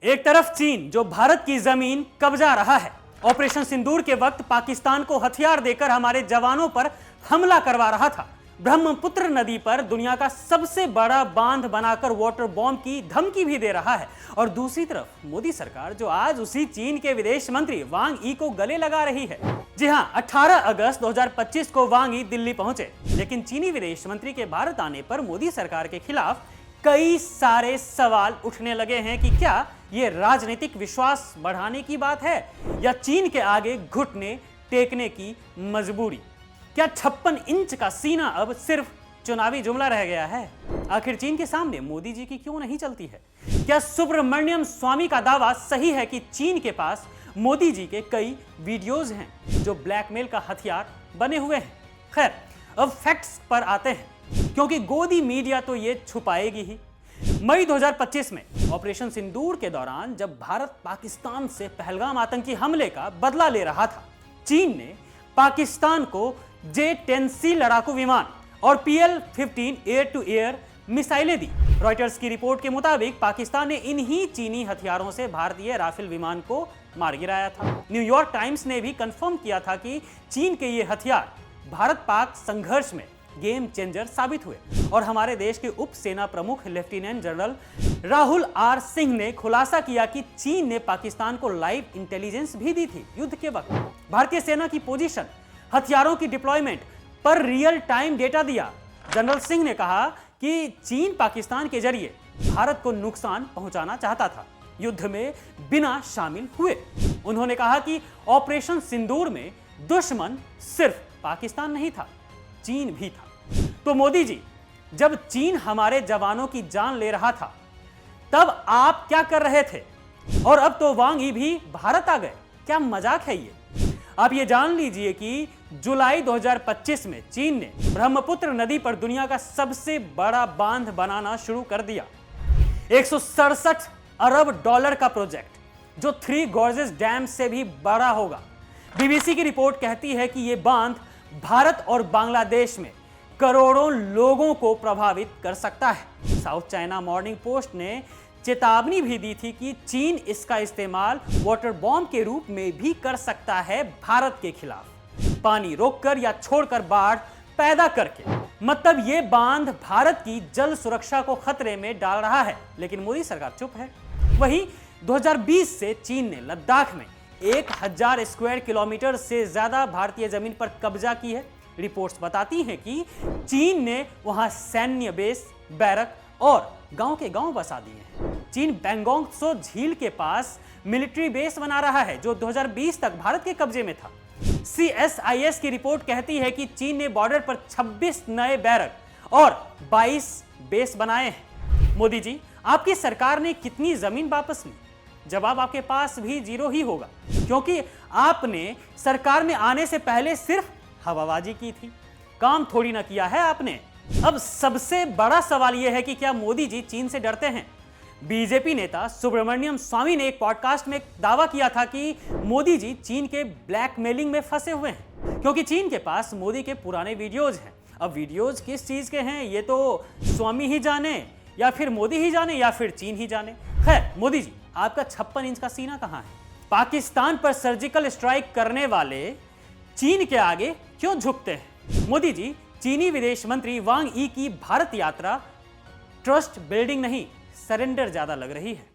एक तरफ चीन जो भारत की जमीन कब्जा रहा है, ऑपरेशन सिंदूर के वक्त पाकिस्तान को हथियार देकर हमारे जवानों पर हमला करवा रहा था। ब्रह्मपुत्र नदी पर दुनिया का सबसे बड़ा बांध बनाकर वाटर बॉम्ब की धमकी भी दे रहा है। और दूसरी तरफ मोदी सरकार जो आज उसी चीन के विदेश मंत्री वांग यी को गले लगा रही है। जी हां, 18 अगस्त 2025 को वांग यी दिल्ली पहुंचे, लेकिन चीनी विदेश मंत्री के भारत आने पर मोदी सरकार के खिलाफ कई सारे सवाल उठने लगे हैं कि क्या ये राजनीतिक विश्वास बढ़ाने की बात है या चीन के आगे घुटने टेकने की मजबूरी। क्या 56 इंच का सीना अब सिर्फ चुनावी जुमला रह गया है? आखिर चीन के सामने मोदी जी की क्यों नहीं चलती है? क्या सुब्रमण्यम स्वामी का दावा सही है कि चीन के पास मोदी जी के कई वीडियोज हैं जो ब्लैकमेल का हथियार बने हुए हैं? खैर, अब फैक्ट्स पर आते हैं, क्योंकि गोदी मीडिया तो ये छुपाएगी ही। मई 2025 में ऑपरेशन सिंदूर के दौरान जब भारत पाकिस्तान से पहलगाम आतंकी हमले का बदला ले रहा था, चीन ने पाकिस्तान को J-10C लड़ाकू विमान और PL-15 एयर टू एयर मिसाइलें दी। रॉयटर्स की रिपोर्ट के मुताबिक पाकिस्तान ने इन्हीं चीनी हथियारों से भारतीय राफेल विमान को मार गिराया था। न्यूयॉर्क टाइम्स ने भी कंफर्म किया था कि चीन के ये हथियार भारत पाक संघर्ष में गेम चेंजर साबित हुए। और हमारे देश के उप सेना प्रमुख lieutenant general Rahul R Singh ने खुलासा किया कि चीन ने पाकिस्तान को लाइव इंटेलिजेंस भी दी थी। युद्ध के वक्त भारतीय सेना की पोजीशन, हथियारों की डिप्लॉयमेंट पर रियल टाइम डेटा दिया। जनरल सिंह ने कहा कि चीन पाकिस्तान के जरिए भारत को नुकसान पहुंचाना चाहता था, युद्ध में बिना शामिल हुए। उन्होंने कहा कि ऑपरेशन सिंदूर में दुश्मन सिर्फ पाकिस्तान नहीं था, चीन भी था। तो मोदी जी, जब चीन हमारे जवानों की जान ले रहा था, तब आप क्या कर रहे थे? और अब तो वांग यी भी भारत आ गए, क्या मजाक है ये? आप ये जान लीजिए कि जुलाई 2025 में चीन ने ब्रह्मपुत्र नदी पर दुनिया का सबसे बड़ा बांध बनाना शुरू कर दिया। 167 अरब डॉलर का प्रोजेक्ट जो 3 गॉर्जेस डैम से भी बड़ा होगा। बीबीसी की रिपोर्ट कहती है कि यह बांध भारत और बांग्लादेश में करोड़ों लोगों को प्रभावित कर सकता है। साउथ चाइना मॉर्निंग पोस्ट ने चेतावनी भी दी थी कि चीन इसका इस्तेमाल वाटर बॉम्ब के रूप में भी कर सकता है भारत के खिलाफ, पानी रोककर या छोड़कर बाढ़ पैदा करके। मतलब ये बांध भारत की जल सुरक्षा को खतरे में डाल रहा है, लेकिन मोदी सरकार चुप है। वहीं 2020 से चीन ने लद्दाख में 1000 स्क्वायर किलोमीटर से ज्यादा भारतीय जमीन पर कब्जा की है। रिपोर्ट्स बताती हैं कि चीन ने वहां सैन्य बेस, बैरक और गांव के गांव बसा दिए हैं। चीन पैंगोंग त्सो झील के पास मिलिट्री बेस बना रहा है जो 2020 तक भारत के कब्जे में था। CSIS की रिपोर्ट कहती है कि चीन ने बॉर्डर पर 26 नए बैरक और 22 बेस बनाए हैं। मोदी जी, आपकी सरकार ने कितनी जमीन वापस ली? जवाब आपके पास भी जीरो ही होगा, क्योंकि आपने सरकार में आने से पहले सिर्फ हवाबाजी की थी, काम थोड़ी ना किया है आपने। अब सबसे बड़ा सवाल यह है कि क्या मोदी जी चीन से डरते हैं? बीजेपी नेता सुब्रमण्यम स्वामी ने एक पॉडकास्ट में दावा किया था कि मोदी जी चीन के ब्लैकमेलिंग में फंसे हुए हैं, क्योंकि चीन के पास मोदी के पुराने वीडियोज हैं। अब वीडियोज किस चीज के हैं ये तो स्वामी ही जाने, या फिर मोदी ही जाने, या फिर चीन ही जाने। खैर, मोदी जी, आपका 56 इंच का सीना कहां है? पाकिस्तान पर सर्जिकल स्ट्राइक करने वाले चीन के आगे क्यों झुकते हैं? मोदी जी, चीनी विदेश मंत्री वांग यी की भारत यात्रा ट्रस्ट बिल्डिंग नहीं, सरेंडर ज्यादा लग रही है।